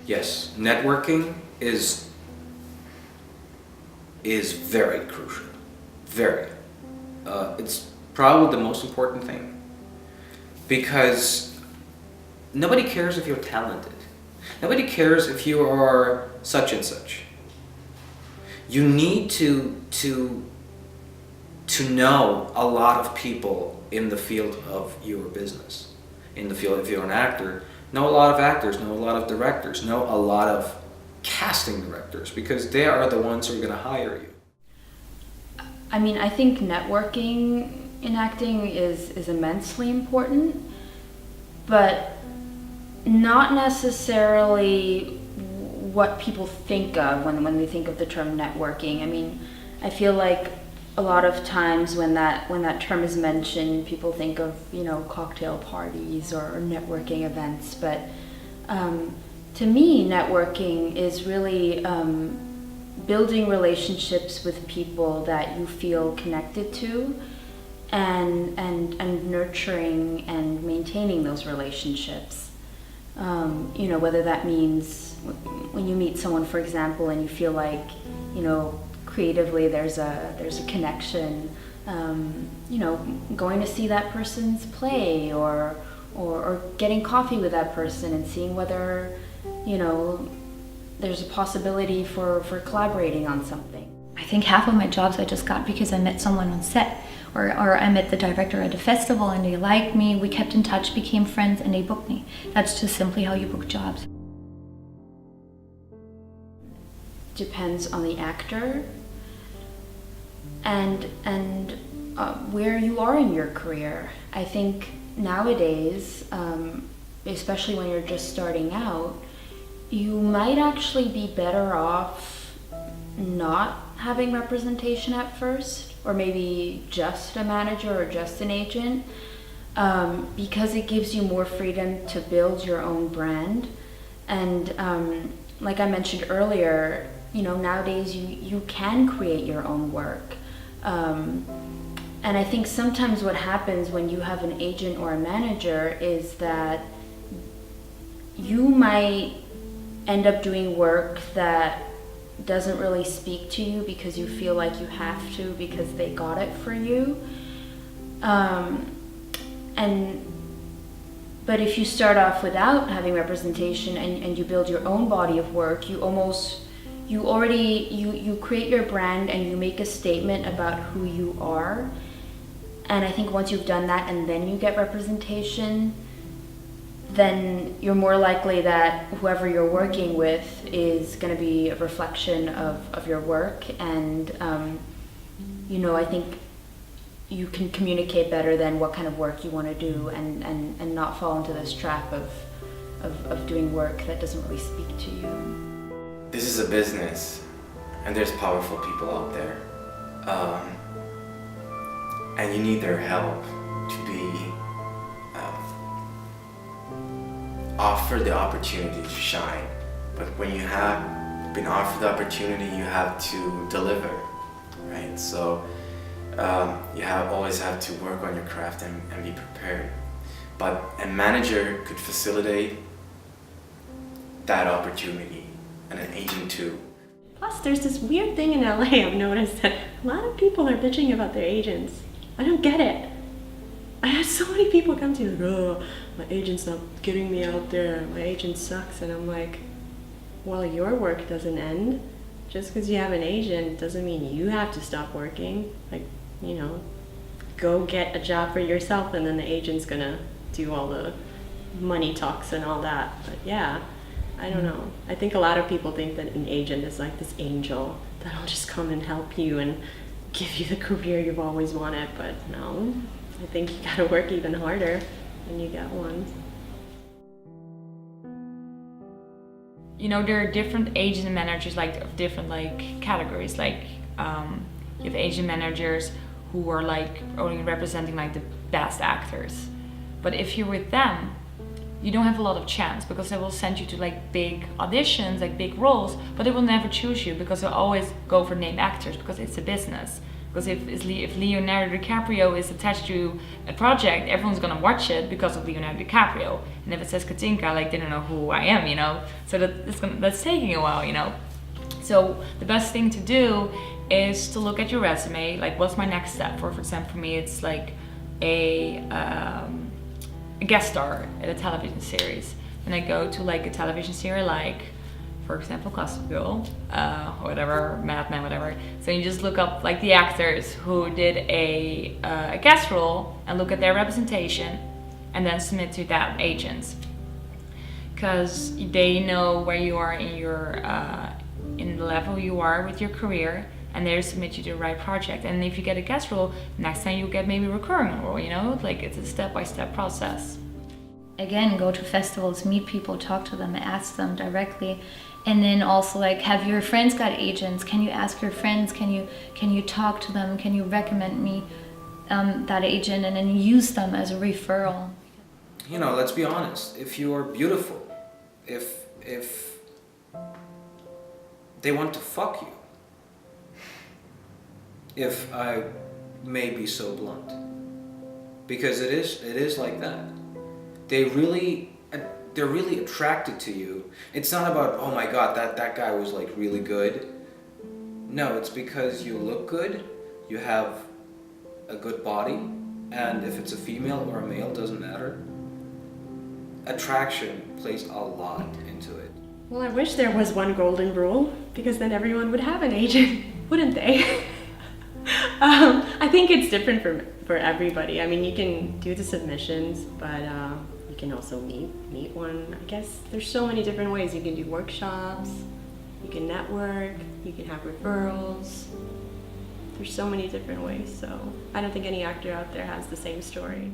Yes, networking is very crucial, very. It's probably the most important thing, because nobody cares if you're talented. Nobody cares if you are such and such. You need to know a lot of people in the field of your business. In the field, if you're an actor, know a lot of actors, know a lot of directors, know a lot of casting directors, because they are the ones who are going to hire you. I mean, I think networking in acting is immensely important, but not necessarily what people think of when they think of the term networking. I mean, I feel like a lot of times when that term is mentioned, people think of, you know, cocktail parties or networking events, but to me, networking is really building relationships with people that you feel connected to, and nurturing and maintaining those relationships. You know, whether that means when you meet someone, for example, and you feel like, you know, creatively there's a connection, you know, going to see that person's play, or getting coffee with that person and seeing whether, you know, there's a possibility for collaborating on something. I think half of my jobs I just got because I met someone on set, or I met the director at a festival and they liked me, we kept in touch, became friends, and they booked me. That's just simply how you book jobs. Depends on the actor and where you are in your career. I think nowadays, especially when you're just starting out, you might actually be better off not having representation at first, or maybe just a manager or just an agent, because it gives you more freedom to build your own brand. And like I mentioned earlier, you know, nowadays you can create your own work. And I think sometimes what happens when you have an agent or a manager is that you might end up doing work that doesn't really speak to you because you feel like you have to, because they got it for you. But if you start off without having representation and you build your own body of work, you create your brand and you make a statement about who you are. And I think once you've done that and then you get representation, then you're more likely that whoever you're working with is going to be a reflection of your work. And, you know, I think you can communicate better than what kind of work you want to do, and not fall into this trap of doing work that doesn't really speak to you. This is a business, and there's powerful people out there. And you need their help to be offered the opportunity to shine. But when you have been offered the opportunity, you have to deliver, right? So you always have to work on your craft and be prepared. But a manager could facilitate that opportunity, and an agent too. Plus, there's this weird thing in LA I've noticed that a lot of people are bitching about their agents. I don't get it. I had so many people come to me like, oh, my agent's not getting me out there, my agent sucks. And I'm like, well, your work doesn't end. Just because you have an agent doesn't mean you have to stop working. Like, you know, go get a job for yourself, and then the agent's gonna do all the money talks and all that. But yeah, I don't know. I think a lot of people think that an agent is like this angel that'll just come and help you and give you the career you've always wanted, but no. I think you gotta work even harder when you get one. there are different agent managers, like of different like categories. Like you have agent managers who are like only representing like the best actors. But if you're with them, you don't have a lot of chance, because they will send you to like big auditions, like big roles, but they will never choose you, because they always go for named actors, because it's a business. Because if Leonardo DiCaprio is attached to a project, everyone's gonna watch it because of Leonardo DiCaprio. And if it says Kathinka, like they don't know who I am, So that's taking a while, So the best thing to do is to look at your resume. Like, what's my next step? For example, for me, it's like a guest star at a television series. And I go to like a television series, like, for example, Gossip Girl, whatever, Mad Men, whatever. So you just look up like the actors who did a guest role and look at their representation, and then submit to that agents, because they know where you are in your in the level you are with your career, and they submit you to the right project. And if you get a guest role, next time you get maybe a recurring role. Like it's a step-by-step process. Again, go to festivals, meet people, talk to them, ask them directly. And then also, like, have your friends got agents? Can you ask your friends? Can you talk to them? Can you recommend me that agent, and then use them as a referral? Let's be honest. If you are beautiful, if they want to fuck you, if I may be so blunt, because it is like that. They're really attracted to you. It's not about, oh my god, that guy was like really good. No, it's because you look good, you have a good body, and if it's a female or a male, doesn't matter. Attraction plays a lot into it. Well, I wish there was one golden rule, because then everyone would have an agent, wouldn't they? I think it's different for everybody. I mean, you can do the submissions, but you can also meet one. I guess there's so many different ways. You can do workshops, you can network, you can have referrals. There's so many different ways, so I don't think any actor out there has the same story.